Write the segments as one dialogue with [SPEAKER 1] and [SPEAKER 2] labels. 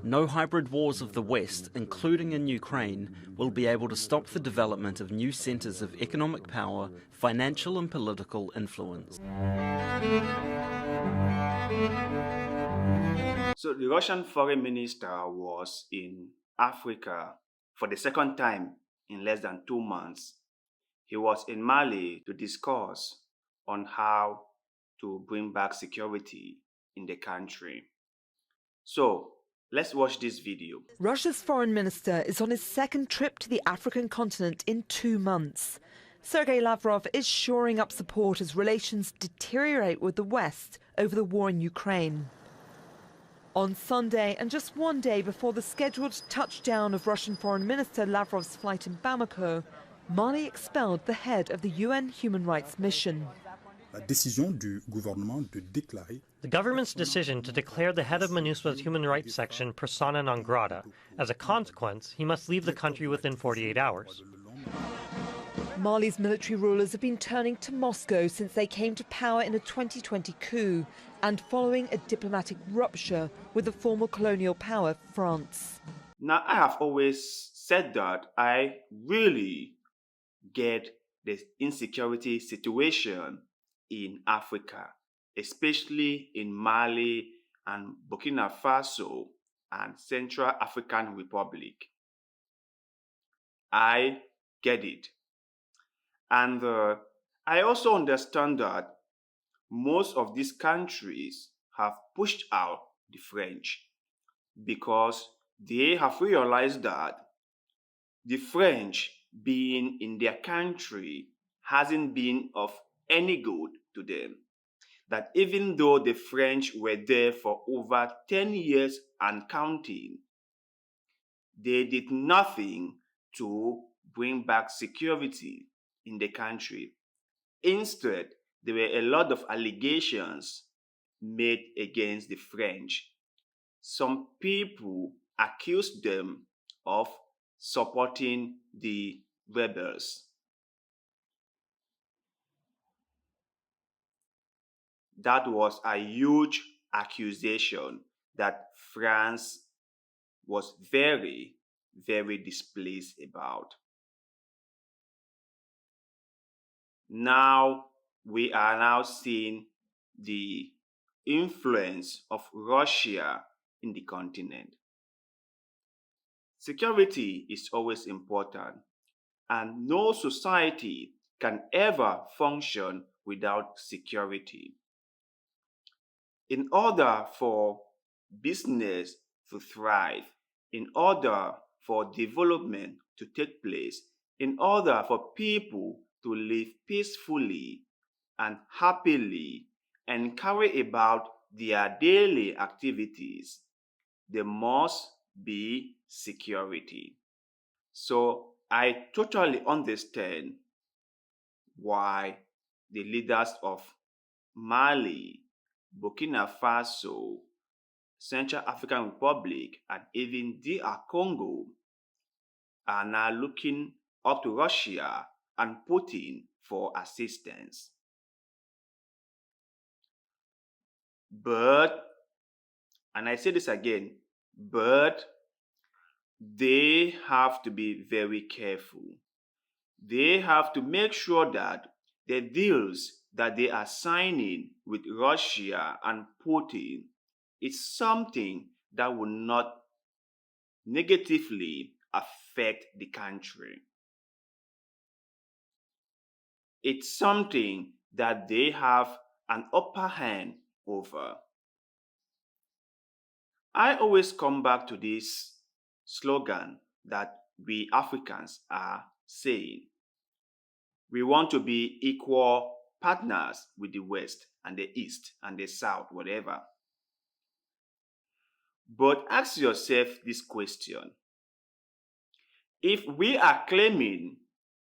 [SPEAKER 1] No hybrid wars of the West, including in Ukraine, will be able to stop the development of new centres of economic power, financial and political influence.
[SPEAKER 2] So the Russian foreign minister was in Africa for the second time in less than 2 months. He was in Mali to discuss on how to bring back security in the country. So let's watch this video.
[SPEAKER 3] Russia's foreign minister is on his second trip to the African continent in 2 months. Sergei Lavrov is shoring up support as relations deteriorate with the West over the war in Ukraine. On Sunday, and just one day before the scheduled touchdown of Russian Foreign Minister Lavrov's flight in Bamako, Mali expelled the head of the UN Human Rights Mission.
[SPEAKER 4] The
[SPEAKER 5] government's decision to declare the head of MINUSMA's human rights section persona non grata. As a consequence, he must leave the country within 48 hours.
[SPEAKER 3] Mali's military rulers have been turning to Moscow since they came to power in a 2020 coup and following a diplomatic rupture with the former colonial power, France.
[SPEAKER 2] Now, I have always said that I really get the insecurity situation in Africa, especially in Mali and Burkina Faso and Central African Republic. I get it. And I also understand that most of these countries have pushed out the French because they have realized that the French being in their country hasn't been of any good to them. That even though the French were there for over 10 years and counting, they did nothing to bring back security in the country. Instead, there were a lot of allegations made against the French. Some people accused them of supporting the rebels. That was a huge accusation that France was very, very displeased about. Now, we are now seeing the influence of Russia in the continent. Security is always important, and no society can ever function without security. In order for business to thrive, in order for development to take place, in order for people to live peacefully and happily and carry about their daily activities, there must be security. So I totally understand why the leaders of Mali, Burkina Faso, Central African Republic, and even DR Congo are now looking up to Russia and Putin for assistance. But, and I say this again, but they have to be very careful. They have to make sure that the deals that they are signing with Russia and Putin is something that will not negatively affect the country. It's something that they have an upper hand over. I always come back to this slogan that we Africans are saying. We want to be equal partners with the West and the East and the South, whatever. But ask yourself this question. If we are claiming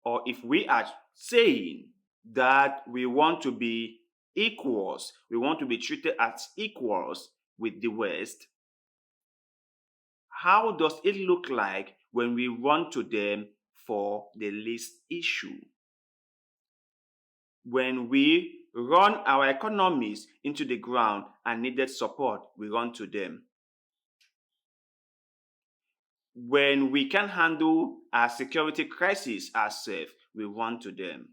[SPEAKER 2] or if we are saying that we want to be equals, we want to be treated as equals with the West, how does it look like when we run to them for the least issue? When we run our economies into the ground and needed support, we run to them. when we can handle our security crisis ourselves, we run to them.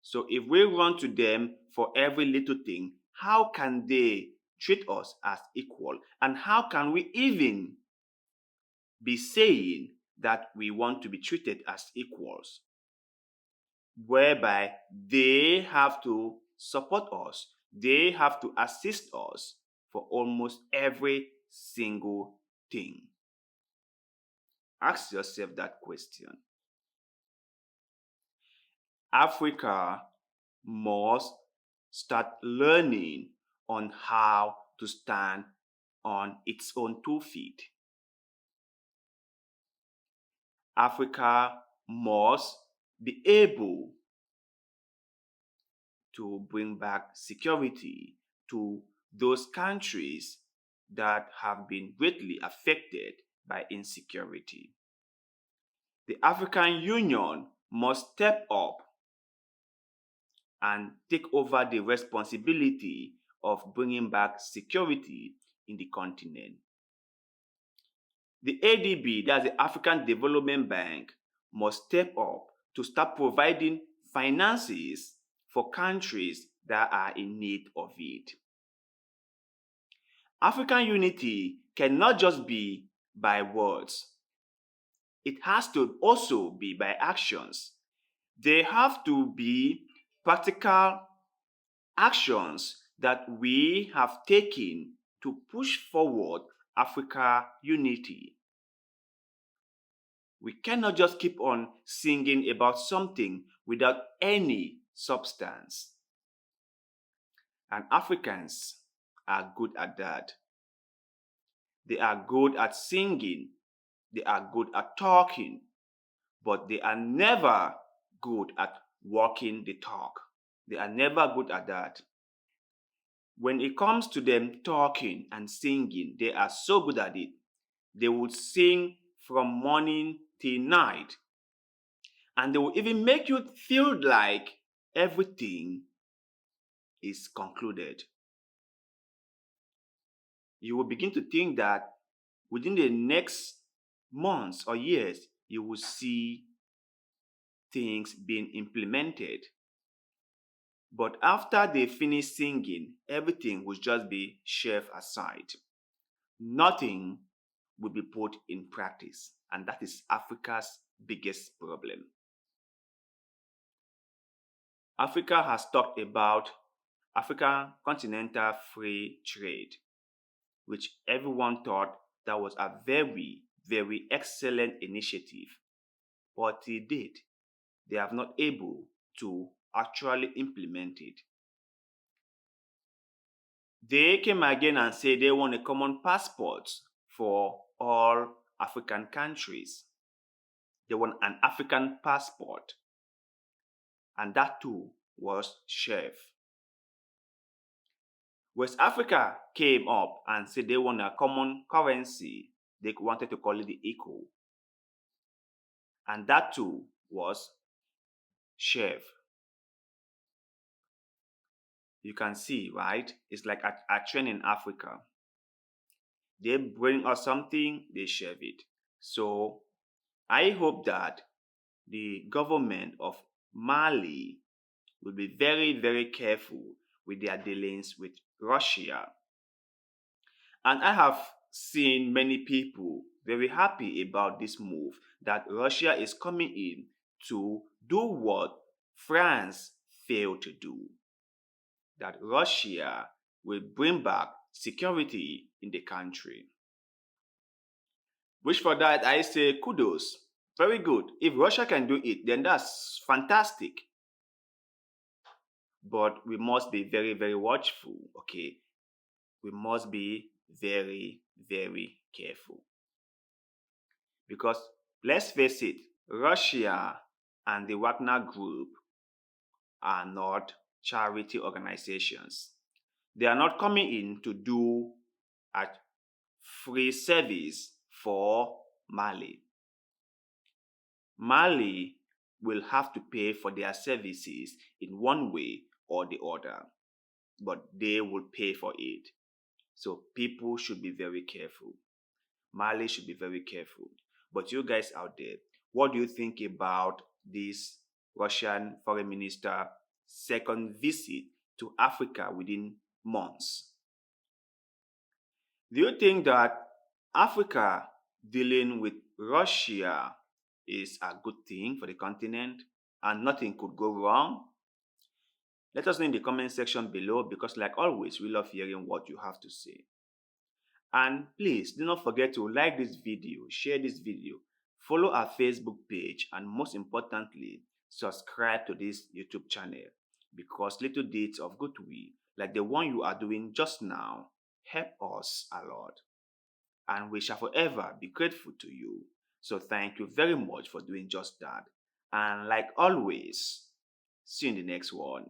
[SPEAKER 2] So if we run to them for every little thing, how can they treat us as equal? And how can we even be saying that we want to be treated as equals, whereby they have to support us, they have to assist us for almost every single thing? Ask yourself that question. Africa must start learning on how to stand on its own 2 feet. Africa must be able to bring back security to those countries that have been greatly affected by insecurity. The African Union must step up and take over the responsibility of bringing back security in the continent. The ADB, that's the African Development Bank, must step up to start providing finances for countries that are in need of it. African unity cannot just be by words. It has to also be by actions. There have to be practical actions that we have taken to push forward Africa unity. We cannot just keep on singing about something without any substance. And Africans are good at that. They are good at singing. They are good at talking. But they are never good at walking the talk. They are never good at that. When it comes to them talking and singing, they are so good at it. They would sing from morning till night. And they will even make you feel like everything is concluded. You will begin to think that within the next months or years, you will see things being implemented. But after they finish singing, everything will just be shelved aside. Nothing will be put in practice. And that is Africa's biggest problem. Africa has talked about African continental free trade, which everyone thought that was a very, very excellent initiative. But till date, they have not able to actually implement it. They came again and said they want a common passport for all African countries. They want an African passport. And that too was shelved. West Africa came up and said they want a common currency. They wanted to call it the eco. And that too was shelved. You can see, right? It's like a trend in Africa. They bring us something, they shelve it. So I hope that the government of Mali will be very, very careful with their dealings with Russia. And I have seen many people very happy about this move, that Russia is coming in to do what France failed to do. That Russia will bring back security in the country. Which for that I say kudos. Very good. If Russia can do it, then that's fantastic. But we must be very, very watchful, okay? We must be very, very careful. Because let's face it, Russia and the Wagner Group are not charity organizations. They are not coming in to do a free service for Mali. Mali will have to pay for their services in one way or the other, but they will pay for it. So people should be very careful. Mali should be very careful. But you guys out there, what do you think about this Russian foreign minister second visit to Africa within months? Do you think that Africa dealing with Russia is a good thing for the continent and nothing could go wrong? Let us know in the comment section below, because like always, we love hearing what you have to say. And please do not forget to like this video, share this video, follow our Facebook page, and most importantly, subscribe to this YouTube channel, because little deeds of goodwill like the one you are doing just now help us a lot. And we shall forever be grateful to you. So thank you very much for doing just that. And like always, see you in the next one.